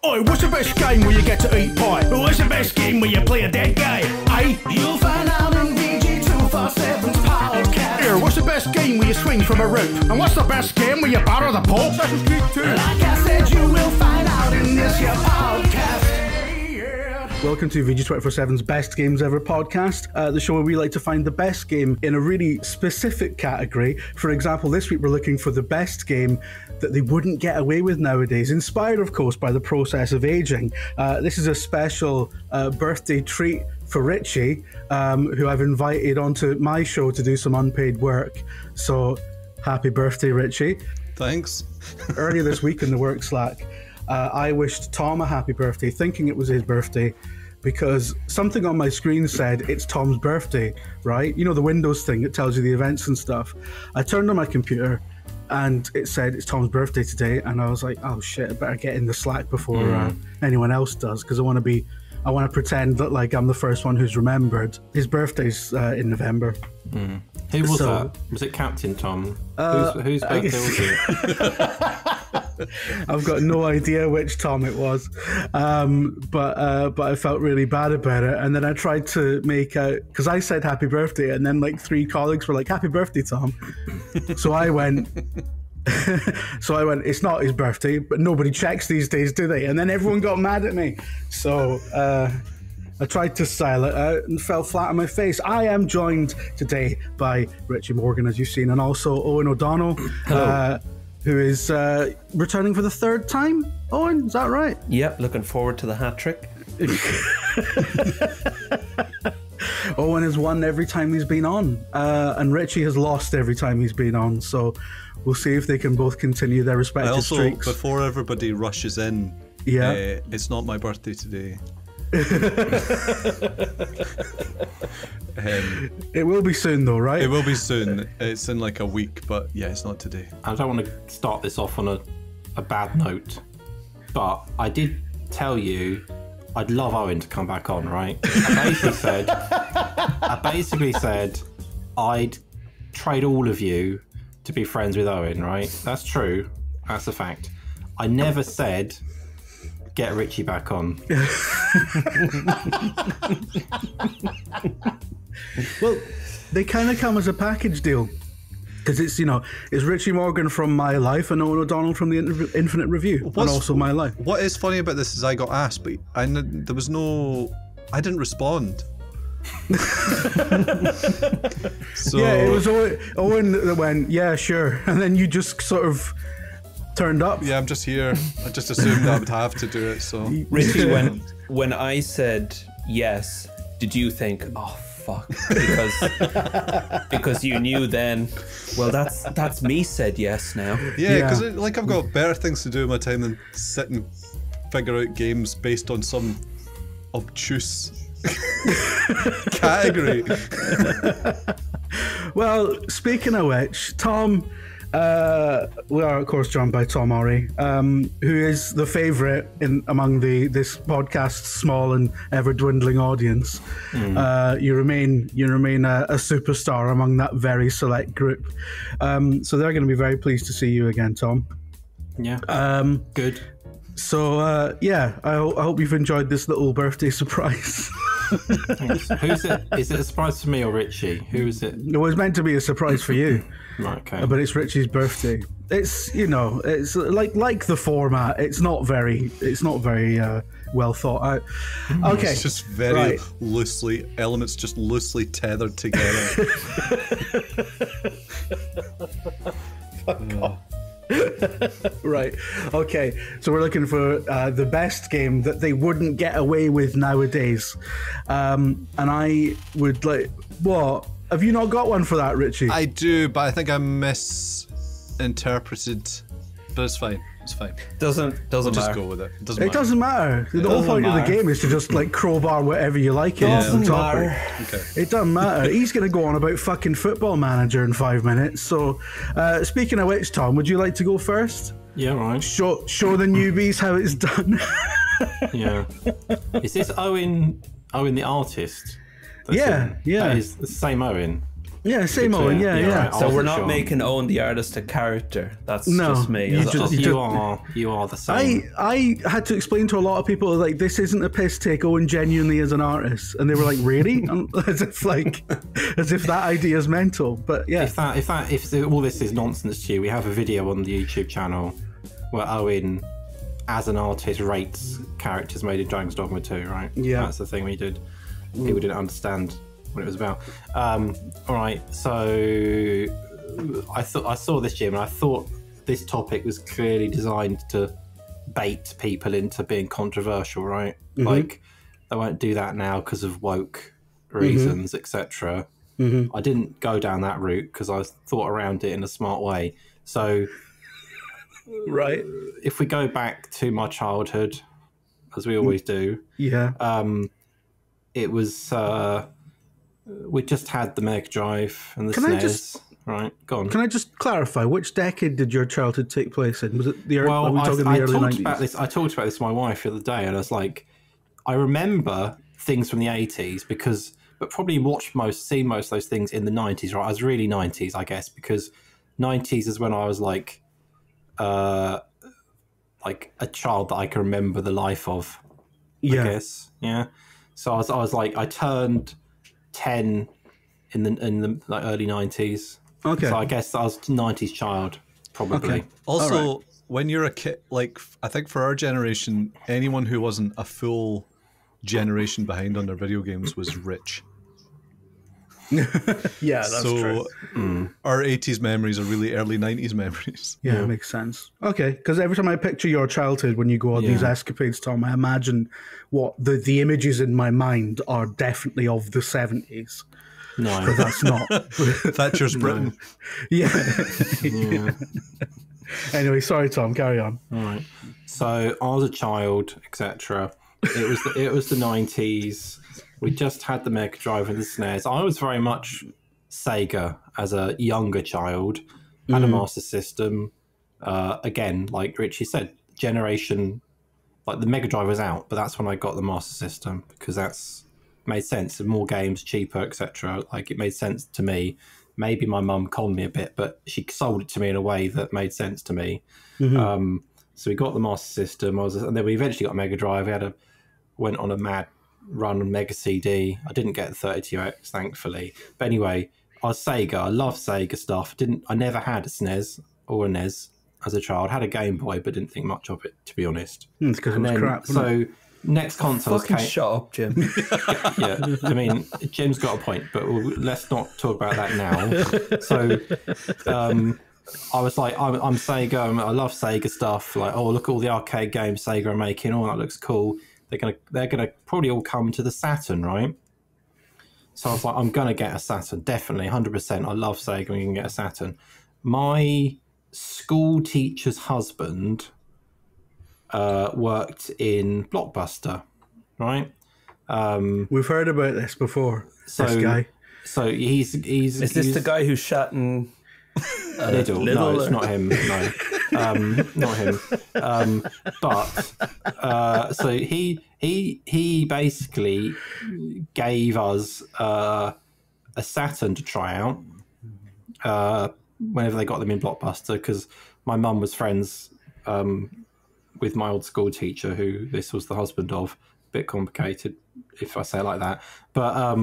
Oi, what's the best game where you get to eat pie? What's the best game where you play a dead guy? Aye, you'll find out in VG247's podcast. Here, what's the best game where you swing from a rope? And what's the best game where you batter the Pope? Assassin's Creed 2. Like I said, you will find out in this here podcast. Welcome to VG247's Best Games Ever podcast, the show where we like to find the best game in a really specific category. For example, this week we're looking for the best game that they wouldn't get away with nowadays, inspired, of course, by the process of aging. This is a special birthday treat for Richie, who I've invited onto my show to do some unpaid work. So, happy birthday, Richie. Thanks. Earlier this week in the work Slack, I wished Tom a happy birthday, thinking it was his birthday, because something on my screen said it's Tom's birthday, right? You know, the Windows thing, it tells you the events and stuff. I turned on my computer and it said it's Tom's birthday today, and I was like, oh shit, I better get in the Slack before anyone else does, because I want to pretend that like I'm the first one who's remembered. His birthday's in November. Who was that? Was it Captain Tom? Whose birthday was it? I've got no idea which Tom it was, but I felt really bad about it. And then I tried to make out, because I said happy birthday, and then like 3 colleagues were like, happy birthday, Tom. So I went, it's not his birthday, but nobody checks these days, do they? And then everyone got mad at me. So I tried to style it out and fell flat on my face. I am joined today by Richie Morgan, as you've seen, and also Owen O'Donnell, who is returning for the 3rd time. Owen, is that right? Yep, looking forward to the hat trick. Owen has won every time he's been on, and Richie has lost every time he's been on. So we'll see if they can both continue their respective streaks. Before everybody rushes in, it's not my birthday today. It will be soon though, right? It will be soon. It's in like a week, but yeah, it's not today. I don't want to start this off on a bad note, but I did tell you I'd love Owen to come back on, right? I basically said I'd trade all of you to be friends with Owen, right? That's true. That's a fact. I never said get Richie back on. Well, they kind of come as a package deal, because it's, you know, it's Richie Morgan from My Life and Owen O'Donnell from the Infinite Review, and also My Life. What is funny about this is I got asked, but I didn't respond. So yeah, it was Owen that went, yeah, sure, and then you just sort of turned up. Yeah, I'm just here. I just assumed I would have to do it. So Richie, when I said yes, did you think, oh fuck, because you knew then? Well, that's me said yes now. Yeah, because like I've got better things to do in my time than sit and figure out games based on some obtuse category. Well, speaking of which, Tom. We are, of course, joined by Tom Orry, who is the favourite among this podcast's small and ever-dwindling audience. You remain a superstar among that very select group. So they're going to be very pleased to see you again, Tom. Yeah. Good. So, I hope you've enjoyed this little birthday surprise. Who's it? Is it a surprise for me or Richie? Who is it? It was meant to be a surprise for you. Right, okay. But it's Richie's birthday. It's, you know, it's like the format. It's not very well thought out. Okay. It's just very loosely, elements just loosely tethered together. Fuck off. Right. Okay. So we're looking for the best game that they wouldn't get away with nowadays. And I would like... What? Have you not got one for that, Richie? I do, but I think I misinterpreted. But it's fine. It's fine. Doesn't we'll matter. Just go with it. It doesn't matter. The whole point of the game is to just like crowbar whatever you like into the topic. Okay. It doesn't matter. He's going to go on about fucking Football Manager in 5 minutes. So, speaking of which, Tom, would you like to go first? Yeah, right. Show the newbies how it's done. Yeah. Is this Owen the artist? Yeah. That is the same Owen. Yeah, same clear. Owen. Yeah, Yeah, yeah. right. So Oh, we're for not sure. making Owen the artist a character. That's No, just me. you Is it? just- You are the same. I had to explain to a lot of people like this isn't a piss take. Owen genuinely is an artist, and they were like, "Really?" as if that idea is mental. But yeah, If all this is nonsense to you, we have a video on the YouTube channel where Owen, as an artist, rates characters made in Dragon's Dogma 2, right? Yeah. That's the thing we did. People didn't understand what it was about. All right, so I saw this, Jim, and I thought this topic was clearly designed to bait people into being controversial, right? Like, they won't do that now because of woke reasons, etc. I didn't go down that route because I thought around it in a smart way. So, right. if we go back to my childhood, as we always do, Yeah. it was we just had the Mega Drive and the Can I SNES. Right, go on. Can I just clarify which decade did your childhood take place in? Was it the early? Well, are we talking the early talked 90s? about this. I talked about this to my wife the other day, and I was like, I remember things from the 80s but probably seen most of those things in the 90s. Right, I was really 90s, I guess, because 90s is when I was like a child that I can remember the life of. Yeah. I guess, yeah. So I was like, I turned 10 in the like early 90s. Okay. So I guess I was a 90s child, probably. Okay. Also, when you're a kid, like, I think for our generation, anyone who wasn't a full generation behind on their video games was rich. Yeah, that's true. Our 80s memories are really early 90s memories. Yeah, makes sense. Okay, because every time I picture your childhood when you go on these escapades, Tom, I imagine what the images in my mind are definitely of the 70s. No. But that's not. Thatcher's Britain. Yeah. Yeah. Anyway, sorry, Tom, carry on. All right. So I was a child, etc. It was the 90s. We just had the Mega Drive and the SNES. I was very much Sega as a younger child. Had a Master System. Again, like Richie said, generation, like the Mega Drive was out, but that's when I got the Master System because that's made sense. More games, cheaper, etc. Like, it made sense to me. Maybe my mum conned me a bit, but she sold it to me in a way that made sense to me. So we got the Master System, and then we eventually got a Mega Drive. Went on a mad run on Mega CD. I didn't get the 32X, thankfully. But anyway, I was Sega. I love Sega stuff. I never had a SNES or a NES as a child. Had a Game Boy, but didn't think much of it, to be honest. It's because it was crap. So next console Fucking shut up, Jim. Yeah, I mean, Jim's got a point, but let's not talk about that now. So, I was like, I'm Sega. I love Sega stuff. Like, oh, look at all the arcade games Sega are making. Oh, that looks cool. They're gonna probably all come to the Saturn, right? So I was like, I'm gonna get a Saturn, definitely, 100%. I love Sega. We can get a Saturn. My school teacher's husband worked in Blockbuster, right? We've heard about this before. This guy. So he's Is this the guy who shot in Little? No, it's not him. No, not him. But so he basically gave us a Saturn to try out whenever they got them in Blockbuster, because my mum was friends with my old school teacher, who this was the husband of. A bit complicated if I say it like that, but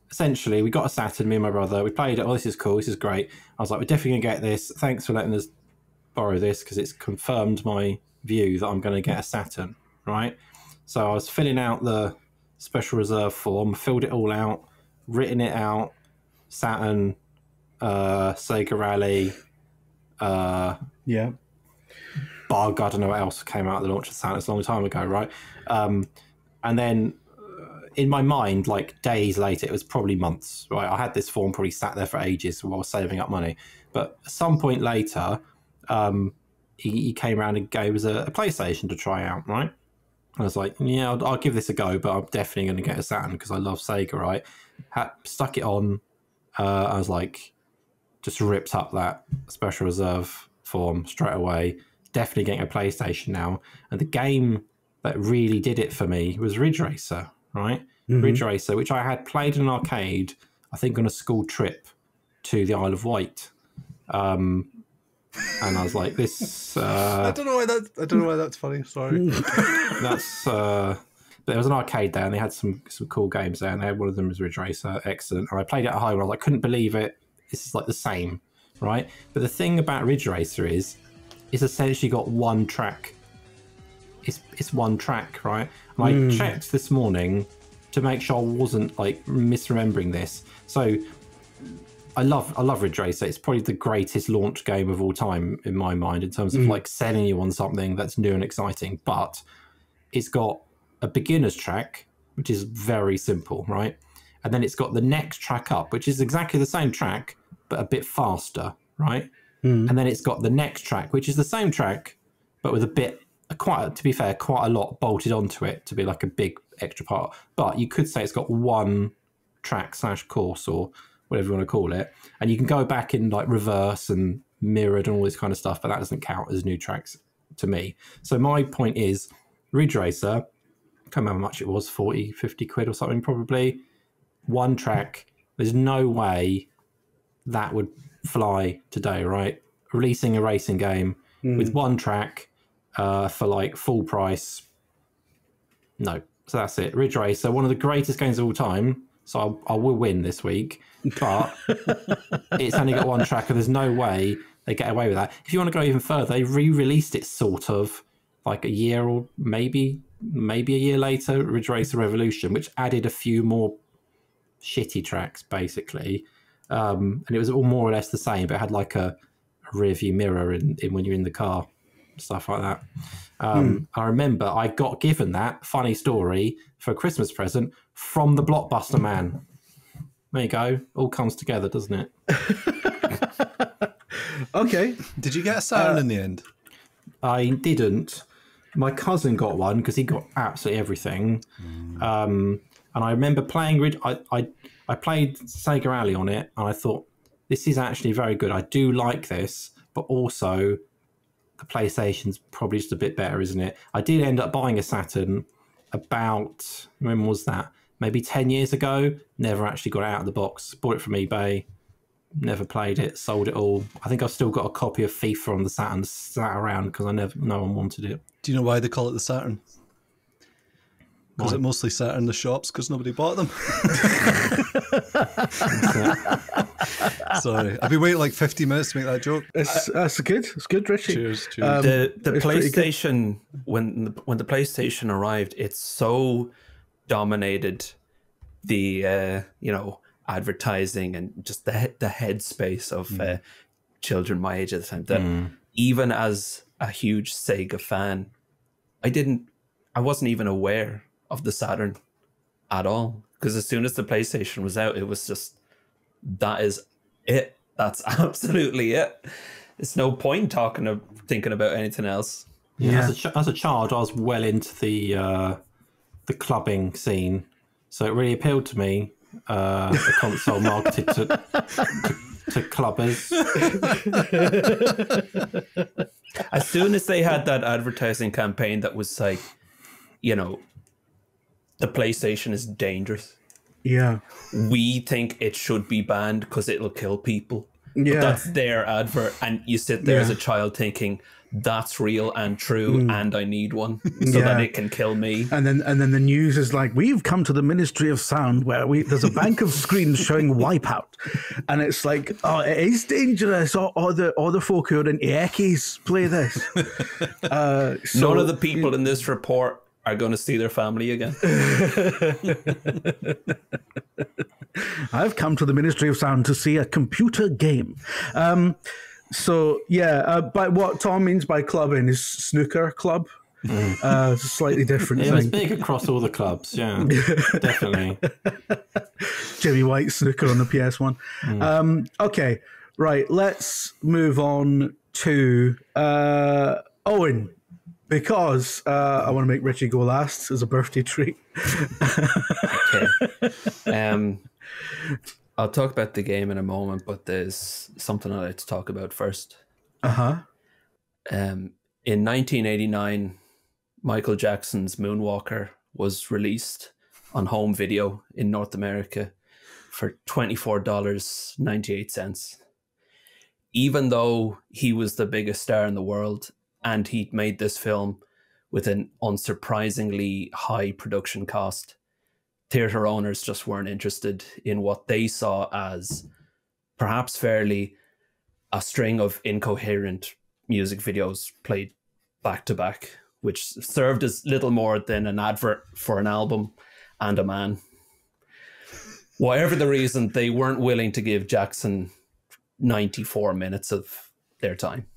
essentially we got a Saturn, me and my brother. We played it. Oh, this is cool. This is great. I was like, we're definitely gonna get this. Thanks for letting us borrow this, because it's confirmed my view that I'm going to get a Saturn, right? So I was filling out the special reserve form, filled it all out, written it out, Saturn, Sega Rally, Yeah. Bug, I don't know what else came out at the launch of Saturn. It's a long time ago, right? And then in my mind, like days later, it was probably months, right? I had this form probably sat there for ages while saving up money. But at some point later, he came around and gave us a PlayStation to try out, right? I was like, yeah, I'll give this a go, but I'm definitely going to get a Saturn because I love Sega, right? Stuck it on. I was like, just ripped up that special reserve form straight away. Definitely getting a PlayStation now. And the game that really did it for me was Ridge Racer, right? Ridge Racer, which I had played in an arcade, I think on a school trip to the Isle of Wight. And I was like, this. I don't know why that's funny. Sorry. That's. There was an arcade there, and they had some cool games there, and they had one of them was Ridge Racer, excellent. And I played it at home, and I was like, couldn't believe it. This is like the same, right? But the thing about Ridge Racer is, it's essentially got one track. It's one track, right? And I checked this morning to make sure I wasn't like misremembering this. So I love Ridge Racer. It's probably the greatest launch game of all time in my mind in terms of like selling you on something that's new and exciting. But it's got a beginner's track, which is very simple, right? And then it's got the next track up, which is exactly the same track, but a bit faster, right? And then it's got the next track, which is the same track, but with to be fair, quite a lot bolted onto it to be like a big extra part. But you could say it's got one track / course or whatever you want to call it. And you can go back in like reverse and mirrored and all this kind of stuff, but that doesn't count as new tracks to me. So my point is, Ridge Racer, I can't remember how much it was, 40, 50 quid or something probably. One track. There's no way that would fly today, right? Releasing a racing game with one track for like full price. No. So that's it. Ridge Racer, one of the greatest games of all time. So I will win this week. But it's only got one track and there's no way they get away with that. If you want to go even further, they re-released it sort of like a year or maybe a year later, Ridge Racer Revolution, which added a few more shitty tracks, basically. And it was all more or less the same, but it had like a rear view mirror in when you're in the car, stuff like that. I remember I got given that, funny story, for a Christmas present from the Blockbuster man. There you go. All comes together, doesn't it? Okay. Did you get a Saturn in the end? I didn't. My cousin got one because he got absolutely everything. And I remember playing I played Sega Rally on it, and I thought, this is actually very good. I do like this, but also the PlayStation's probably just a bit better, isn't it? I did end up buying a Saturn about, when was that? Maybe 10 years ago. Never actually got it out of the box. Bought it from eBay. Never played it. Sold it all. I think I've still got a copy of FIFA on the Saturn sat around because no one wanted it. Do you know why they call it the Saturn? Because it mostly sat in the shops because nobody bought them. Sorry, I've been waiting like 50 minutes to make that joke. That's good. It's good, Richie. Cheers. The PlayStation, when the PlayStation arrived, it so dominated the advertising and just the headspace of children my age at the time that even as a huge Sega fan, I wasn't even aware of the Saturn at all, because as soon as the PlayStation was out, it was just, that is it. That's absolutely it. There's no point thinking about anything else. Yeah. As a child, I was well into the clubbing scene, so it really appealed to me. The console marketed to clubbers. As soon as they had that advertising campaign that was like, the PlayStation is dangerous. Yeah. We think it should be banned because it'll kill people. Yeah. But that's their advert, and you sit there as a child thinking, that's real and true, and I need one so that it can kill me. And then the news is like, we've come to the Ministry of Sound where there's a bank of screens showing Wipeout, and it's like, oh, it is dangerous. All the folk who are in Eckies play this. None of the people in this report are going to see their family again. I've come to the Ministry of Sound to see a computer game. But what Tom means by clubbing is snooker club. It's a slightly different thing. It was big across all the clubs, yeah, definitely. Jimmy White snooker on the PS1. Okay, right, let's move on to Owen, because I want to make Richie go last as a birthday treat. Okay. I'll talk about the game in a moment, but there's something I'd like to talk about first. In 1989, Michael Jackson's Moonwalker was released on home video in North America for $24.98. Even though he was the biggest star in the world and he'd made this film with an unsurprisingly high production cost, theatre owners just weren't interested in what they saw as perhaps fairly a string of incoherent music videos played back to back, which served as little more than an advert for an album and a man. Whatever the reason, they weren't willing to give Jackson 94 minutes of their time.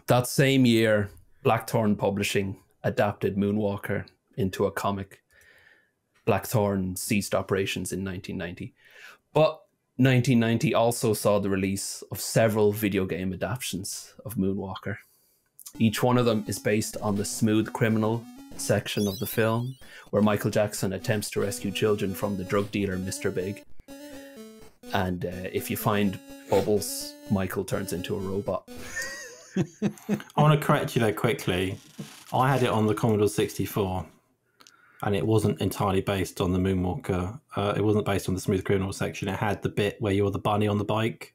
That same year, Blackthorn Publishing adapted Moonwalker into a comic. Blackthorn ceased operations in 1990. But 1990 also saw the release of several video game adaptations of Moonwalker. Each one of them is based on the Smooth Criminal section of the film, where Michael Jackson attempts to rescue children from the drug dealer Mr. Big. And if you find Bubbles, Michael turns into a robot. I want to correct you there quickly. I had it on the Commodore 64, and it wasn't entirely based on the Moonwalker. It wasn't based on the Smooth Criminal section. It had the bit where you're the bunny on the bike.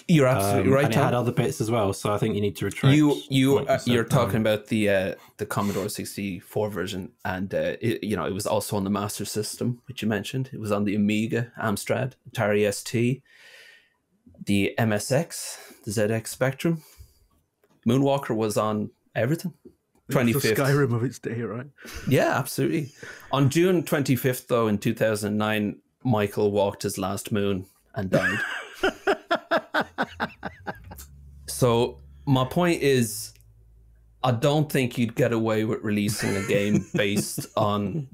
You're absolutely right, and Tom. it had other bits as well, so I think you need to retract. You're talking about the Commodore 64 version, and it was also on the Master System, which you mentioned. It was on the Amiga, Amstrad, Atari ST, the MSX, the ZX Spectrum. Moonwalker was on everything. 25th. It's the Skyrim of its day, right? Yeah, absolutely. On June 25th, though, in 2009, Michael walked his last moon and died. So my point is, I don't think you'd get away with releasing a game based on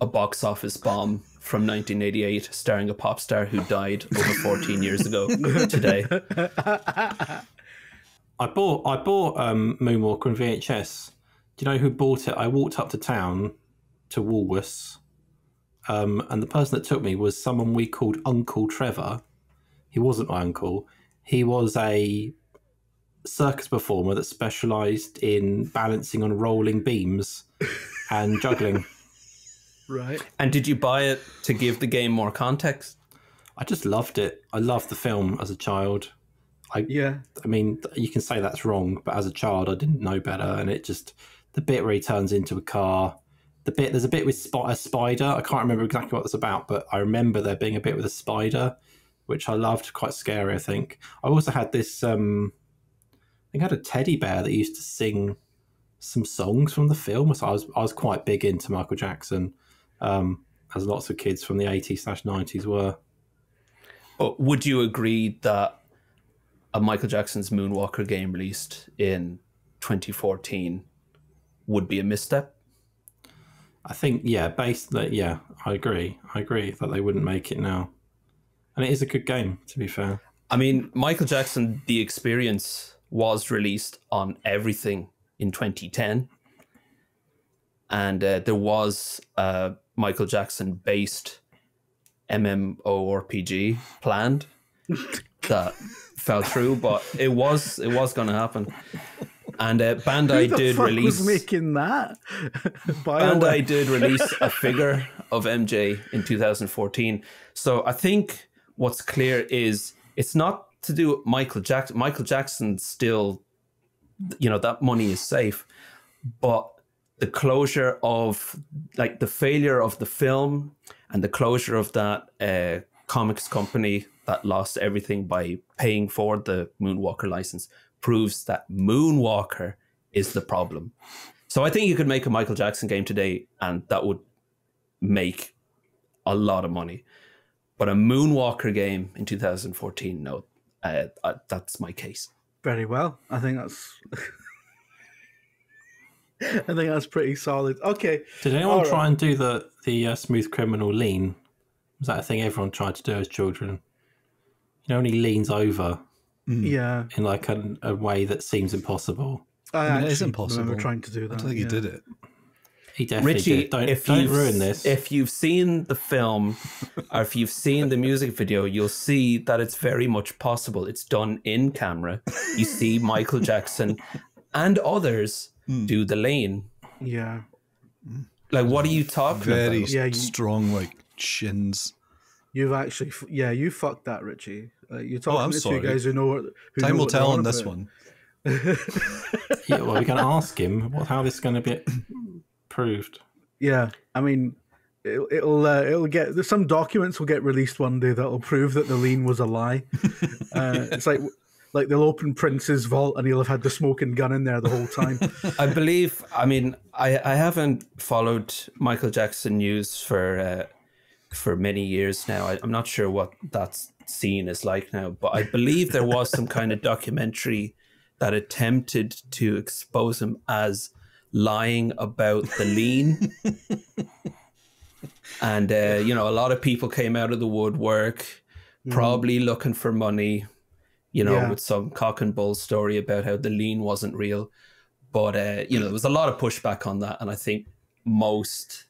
a box office bomb from 1988 starring a pop star who died over 14 years ago today. I bought Moonwalker on VHS. Do you know who bought it? I walked up to town to Woolworths, and the person that took me was someone we called Uncle Trevor. He wasn't my uncle. He was a circus performer that specialised in balancing on rolling beams and juggling. Right. And did you buy it to give the game more context? I just loved it. I loved the film as a child. I mean, you can say that's wrong, but as a child, I didn't know better. And it just, the bit where he turns into a car, there's a bit with a spider. I can't remember exactly what it's about, but I remember there being a bit with a spider, which I loved. Quite scary, I think. I also had this, I think I had a teddy bear that used to sing some songs from the film. So I was quite big into Michael Jackson, as lots of kids from the 80s/90s were. But would you agree that a Michael Jackson's Moonwalker game released in 2014 would be a misstep? I think, I agree. I agree that they wouldn't make it now. And it is a good game, to be fair. I mean, Michael Jackson, The Experience, was released on everything in 2010. And there was a Michael Jackson-based MMORPG planned that fell through, but it was going to happen. And Bandai did release. Who was making that? Bandai did release a figure of MJ in 2014. So I think what's clear is it's not to do with Michael Jackson. Michael Jackson still, that money is safe, but the closure of, like, the failure of the film and the closure of that comics company that lost everything by paying for the Moonwalker license proves that Moonwalker is the problem. So I think you could make a Michael Jackson game today and that would make a lot of money. But a Moonwalker game in 2014, no, that's my case. Very well. I think that's pretty solid. Okay. Did anyone try and do the Smooth Criminal lean? Was that a thing everyone tried to do as children? When he leans over. Yeah. In like a way that seems impossible. It is impossible. Remember trying to do that. I don't think he did it. He definitely Richie, did. Don't ruin this. If you've seen the film or if you've seen the music video, you'll see that it's very much possible. It's done in camera. You see Michael Jackson and others do the lane. Yeah. Like, what are you talking Very about? strong, like, shins. You've actually, you fucked that, Richie. You're talking to sorry. two guys who know. Time will tell on this about. one. Yeah, well, we're going to ask him how this is going to be proved. Yeah, I mean, it'll get some documents will get released one day that'll prove that the lean was a lie. It's like they'll open Prince's vault and he'll have had the smoking gun in there the whole time. I believe. I mean, I haven't followed Michael Jackson news for many years now. I'm not sure what that scene is like now, but I believe there was some kind of documentary that attempted to expose him as lying about the lean. And, a lot of people came out of the woodwork, probably looking for money, with some cock and bull story about how the lean wasn't real. But, there was a lot of pushback on that. And I think most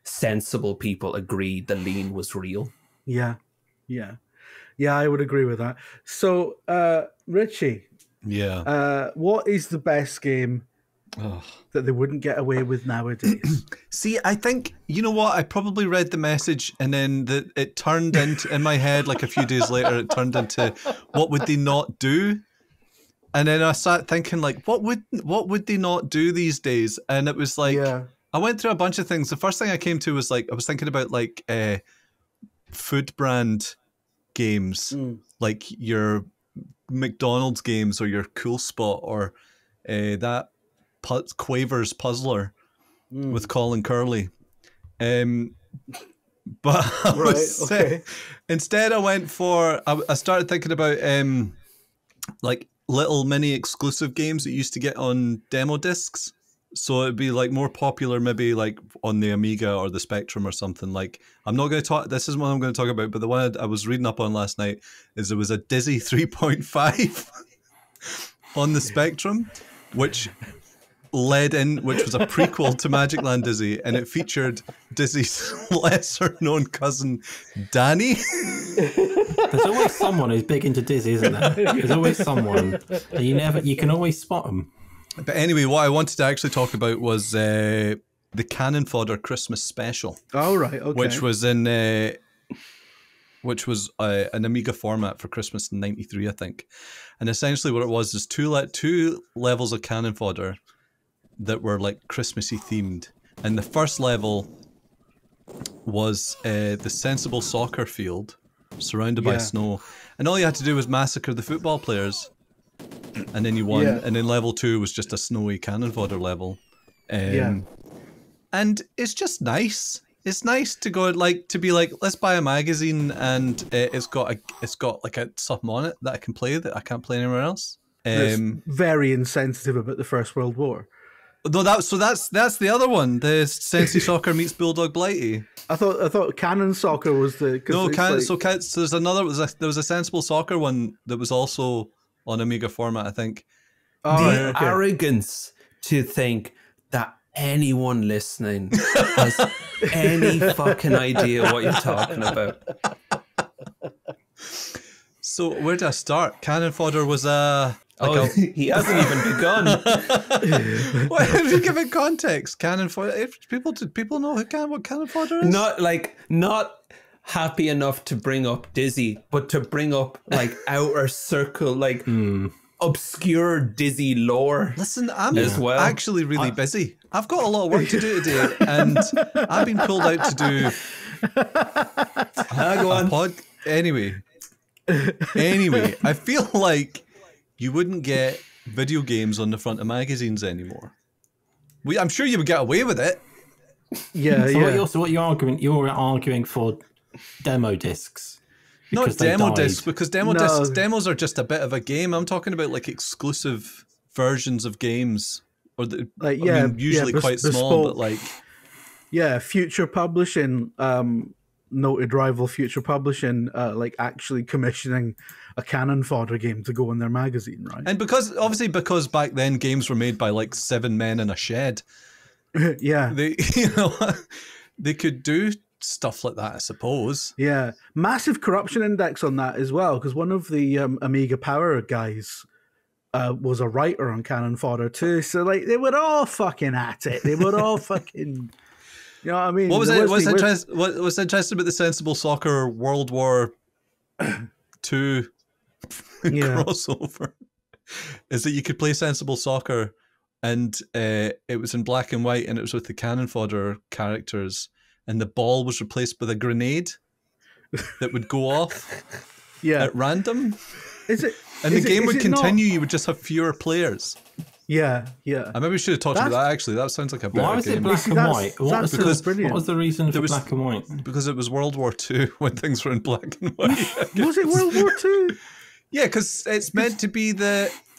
sensible people agreed the lean was real. Yeah, I would agree with that. So, Richie, what is the best game that they wouldn't get away with nowadays? See, I think, you know what? I probably read the message and then it turned into, in my head, like a few days later, it turned into, what would they not do? And then I sat thinking, like, what would they not do these days? And it was like, I went through a bunch of things. The first thing I came to was like, I was thinking about like food brand games, like your McDonald's games or your Cool Spot or that Quavers Puzzler with Colin Curley. But instead I went for, I started thinking about like little mini exclusive games that you used to get on demo discs. So it'd be like more popular, maybe like on the Amiga or the Spectrum or something. Like, I'm not going to talk, this is what I'm going to talk about, but the one I was reading up on last night is there was a Dizzy 3.5 on the Spectrum, which was a prequel to Magic Land Dizzy, and it featured Dizzy's lesser known cousin, Danny. There's always someone who's big into Dizzy, isn't there? There's always someone, and you can always spot them. But anyway, what I wanted to actually talk about was the Cannon Fodder Christmas Special. Oh, right, okay. Which was an Amiga format for Christmas in '93, I think. And essentially what it was is two levels of Cannon Fodder that were like Christmassy themed. And the first level was the sensible soccer field surrounded by snow. And all you had to do was massacre the football players. And then you won. Yeah. And then level 2 was just a snowy Cannon Fodder level. And it's just nice. It's nice to go to be like, let's buy a magazine and it's got like something on it that I can play that I can't play anywhere else. It's very insensitive about the First World War. No, that's the other one. The Sensi Soccer meets Bulldog Blighty. I thought Cannon Soccer was the so there's a Sensible Soccer one that was also on Amiga format, I think. Arrogance to think that anyone listening has any fucking idea what you're talking about. So where do I start? Cannon Fodder was he hasn't even begun. Why have you given context? Cannon Fodder. Do people know what Cannon Fodder is? Not happy enough to bring up Dizzy, but to bring up like outer circle, like obscure Dizzy lore. Listen, I'm actually really busy. I've got a lot of work to do today, and I've been pulled out to do a pod. Anyway, I feel like you wouldn't get video games on the front of magazines anymore. I'm sure you would get away with it. Yeah, What you're arguing? You're arguing for demo discs. Not demo discs, because demos are just a bit of a game. I'm talking about like exclusive versions of games, or usually quite small, but like Future Publishing, noted rival Future Publishing, like actually commissioning a Cannon Fodder game to go in their magazine, right? And because back then games were made by like 7 men in a shed. They could do stuff like that, I suppose. Yeah, massive corruption index on that as well, because one of the Amiga Power guys was a writer on Cannon Fodder too. So like they were all fucking at it. They were all fucking. You know what I mean? What was it? What's interesting about the Sensible Soccer World War II crossover is that you could play Sensible Soccer, and it was in black and white, and it was with the cannon fodder characters, and the ball was replaced with a grenade that would go off at random. Is it? And the game would continue. You would just have fewer players. Yeah. I maybe should have talked about that. Actually, that sounds like a better game. Why was it black and white? What was the reason for black and white? Because it was World War II when things were in black and white. Was it World War II? Yeah, because it's meant to be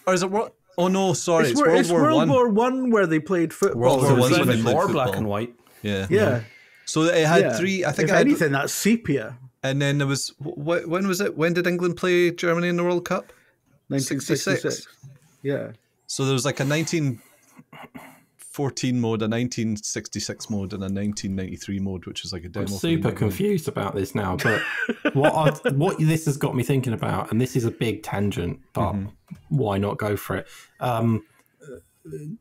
or is it what? Oh no, sorry, it's World War World One. War One where they played football. World War One when they played more football. black and white. Yeah. So it had three. I think if anything, that's sepia. And then there was when was it? When did England play Germany in the World Cup? 1966. Yeah. So there was like a 1914 mode, a 1966 mode, and a 1993 mode, which is like a demo. I'm super confused about this now, but what this has got me thinking about, and this is a big tangent, but why not go for it?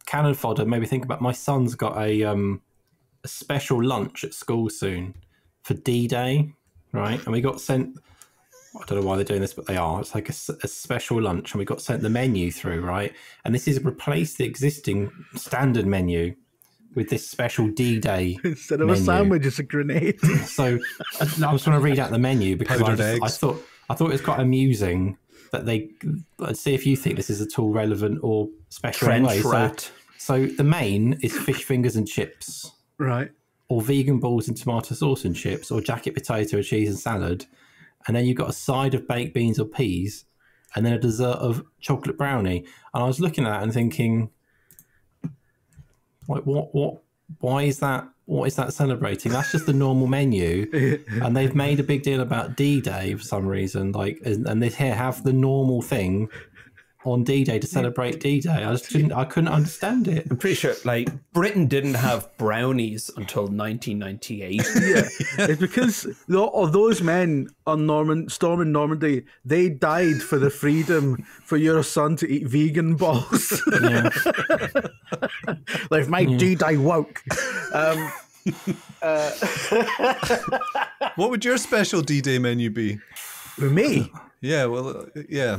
Cannon fodder made me think about my son's got a special lunch at school soon for D-Day, right? And we got sent. I don't know why they're doing this, but they are. It's like a special lunch, and we got sent the menu through, right? And this is replaced the existing standard menu with this special D-Day instead of a sandwich, it's a grenade. So I was trying to read out the menu because I thought it was quite amusing that they. Let's see if you think this is at all relevant or special. Trench rat. So the main is fish fingers and chips, right? Or vegan balls and tomato sauce and chips, or jacket potato and cheese and salad. And then you've got a side of baked beans or peas, and then a dessert of chocolate brownie. And I was looking at that and thinking, like, why is that? What is that celebrating? That's just the normal menu. And they've made a big deal about D-Day for some reason. Like, and they here have the normal thing on D-Day to celebrate D-Day. I couldn't understand it. I'm pretty sure, like, Britain didn't have brownies until 1998. Yeah, it's because those men on storming Normandy, they died for the freedom for your son to eat vegan balls. Yeah. They've made D-Day woke. What would your special D-Day menu be? With me? Yeah, well, yeah.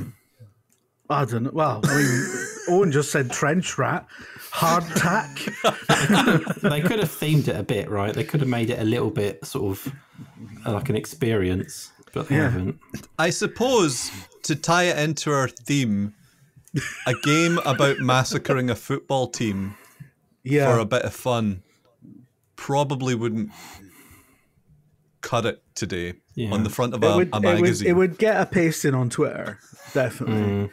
I don't know. Well, I mean, Owen just said trench rat, hardtack. They could have themed it a bit, right? They could have made it a little bit sort of like an experience, but they haven't. I suppose to tie it into our theme, a game about massacring a football team for a bit of fun probably wouldn't cut it today on the front of a magazine. It would get a pasting on Twitter, definitely.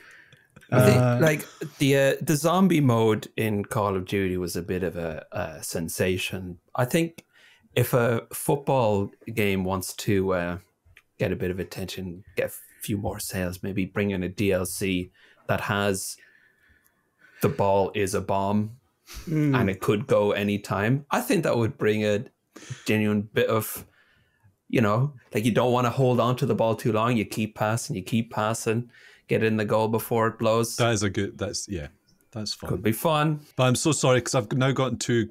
I think like the zombie mode in Call of Duty was a bit of a sensation. I think if a football game wants to get a bit of attention, get a few more sales, maybe bring in a DLC that has the ball is a bomb and it could go anytime. I think that would bring a genuine bit of, you know, like you don't want to hold on to the ball too long. You keep passing, get in the goal before it blows. That's fun. Could be fun. But I'm so sorry because I've now gotten two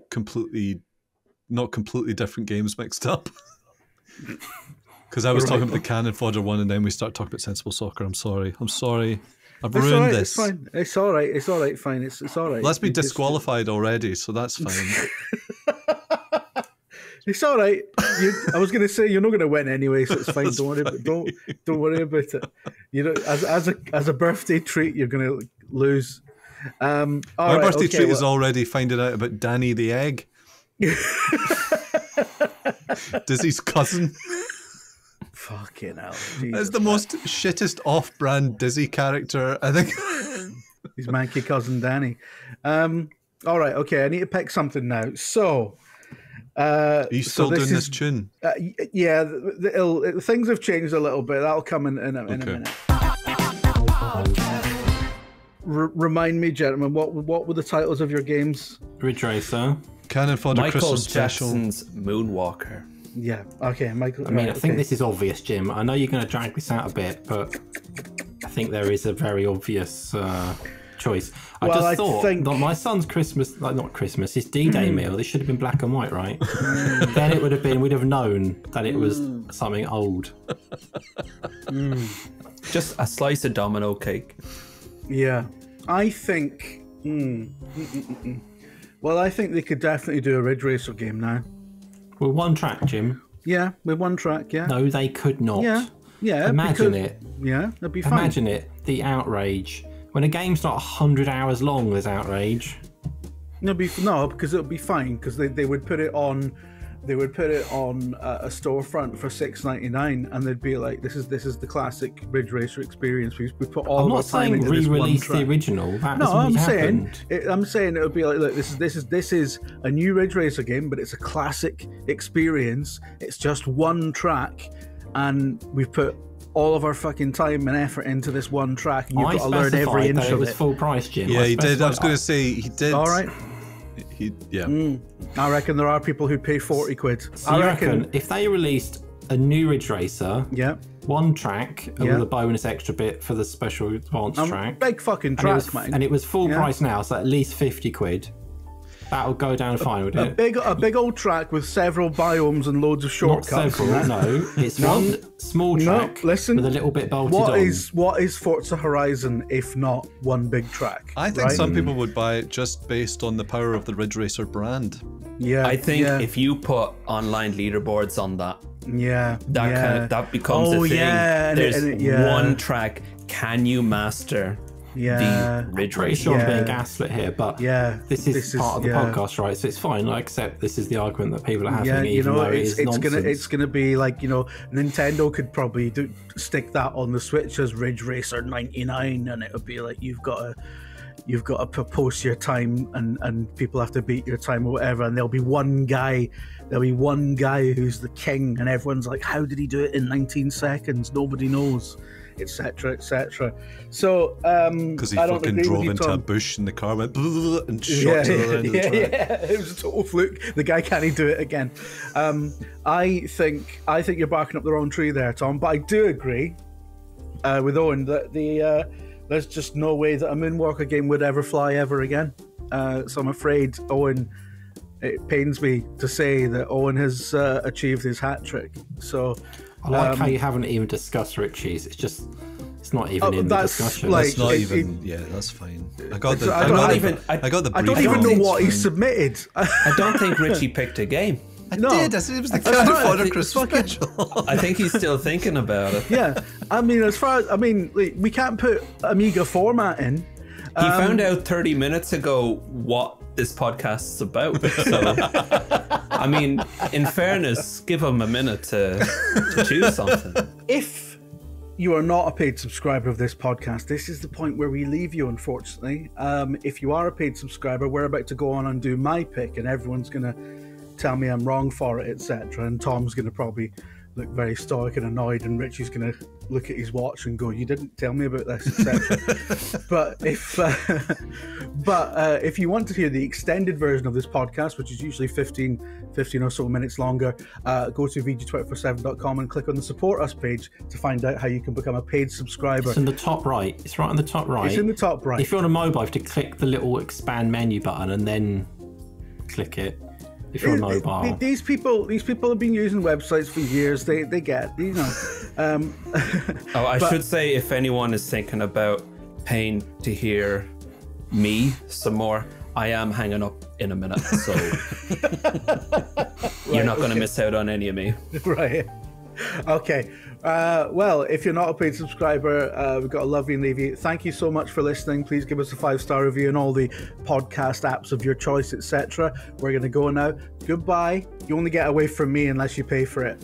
not completely different games mixed up. Because I was talking about the cannon fodder one, and then we start talking about sensible soccer. I'm sorry. I've ruined this. It's fine. It's all right. It's all right. Fine. It's all right. Let's be disqualified already, so that's fine. It's all right. I was going to say you're not going to win anyway, so it's fine. Don't worry about it. You know, as a birthday treat, you're going to lose. My birthday treat is already finding out about Danny the Egg, Dizzy's cousin. Fucking hell! That's the most shittest off-brand Dizzy character, I think. His manky cousin Danny. All right, okay. I need to pick something now. So. Are you still doing this tune? Yeah, things have changed a little bit. That'll come in a minute. Remind me, gentlemen, what were the titles of your games? Ridge Racer, Cannon Fodder Michael Christmas Special, Jackson's Moonwalker. Yeah, okay, Michael. I mean, I think this is obvious, Jim. I know you're going to drag this out a bit, but I think there is a very obvious choice. Well, I I thought think- that my son's Christmas, like not Christmas, his D-Day meal, this should have been black and white, right? Then it would have been, we'd have known that it was something old. Just a slice of domino cake. Yeah, I think. Well, I think they could definitely do a Ridge Racer game now. With one track, Jim. Yeah, with one track. Yeah. No, they could not. Yeah. Imagine because- it. Yeah, that'd be fine. Imagine it. The outrage. When a game's not 100 hours long, there's outrage. No, because it would be fine because they would put it on. They would put it on a storefront for $6.99, and they'd be like, "This is the classic Ridge Racer experience. We put all I'm of our not time saying into this one re-release the track." original. That No, hasn't I'm happened. saying it would be like, look, this is a new Ridge Racer game, but it's a classic experience. It's just one track, and we've put all of our fucking time and effort into this one track, and you've got to learn every specified inch that it of was it. full price, Jim. Yeah, he did. I was specified- going to say he did. All right, Yeah. I reckon there are people who pay 40 quid. So I you reckon. reckon if they released a new Ridge Racer, Yeah, one track Yeah. with a bonus extra bit for the special advanced track, big fucking and it track, was, man. and it was full Yeah. price now, so at least 50 quid. That would go down fine, would a it? big old track with several biomes and loads of Not shortcuts. several, and that. no. It's one small track listen. with a little bit bolted What on. is Forza Horizon if not one big track? I think right? some people would buy it just based on the power of the Ridge Racer brand. Yeah, I think yeah, if you put online leaderboards on that, yeah, that yeah. kind of that becomes a thing. Yeah, and There's yeah. one track. Can you master Yeah. the Ridge Pretty Racer? sure I'm Yeah. being gaslit here, but Yeah, this is part of the yeah. podcast, right? So it's fine. I accept this is the argument that people are having, Yeah, you even know, though it it's is nonsense. it's gonna be like, you know, Nintendo could probably stick that on the Switch as Ridge Racer 99, and it would be like you've got to post your time, and people have to beat your time or whatever, and there'll be one guy who's the king, and everyone's like, how did he do it in 19 seconds? Nobody knows, etc., etc. So Because he I don't fucking agree with drove you, into a Tom. bush and the car went and shot to the end of the track. Yeah, it was a total fluke. The guy can't do it again. I think you're barking up the wrong tree there, Tom. But I do agree with Owen that there's just no way that a Moonwalker game would ever fly ever again. So I'm afraid, Owen, it pains me to say that Owen has achieved his hat trick. So I like how you haven't even discussed Richie's. It's not even in the that's discussion. like- It's not It- even. Yeah, that's fine. I got the. I I don't got even- the. I got the. I don't brief even on know it. what he submitted. I don't think Richie picked a game. I No. did. I said it was the That's Cannon right. Fodder It's Christmas fucking- special. I think he's still thinking about it. Yeah, I mean, like, we can't put Amiga format in. He found out 30 minutes ago what this podcast is about. So, I mean, in fairness, give him a minute to choose something. If you are not a paid subscriber of this podcast, this is the point where we leave you, unfortunately. If you are a paid subscriber, we're about to go on and do my pick, and everyone's going to tell me I'm wrong for it, etc. And Tom's going to probably look very stoic and annoyed, and Richie's going to look at his watch and go, "You didn't tell me about this," etc. But if you want to hear the extended version of this podcast, which is usually 15 or so minutes longer, go to VG247.com and click on the Support Us page to find out how you can become a paid subscriber. It's in the top right. It's right on the top right. It's in the top right. If you're on a mobile, you have to click the little expand menu button and then click it. If you're on mobile. These people have been using websites for years. They get, you know. Oh, I should say, if anyone is thinking about paying to hear me some more, I am hanging up in a minute, so you're not going to miss out on any of me. Right. Okay. Well, if you're not a paid subscriber, we've got a lovely review. Thank you so much for listening. Please give us a 5-star review on all the podcast apps of your choice, etc. We're going to go now. Goodbye. You only get away from me unless you pay for it.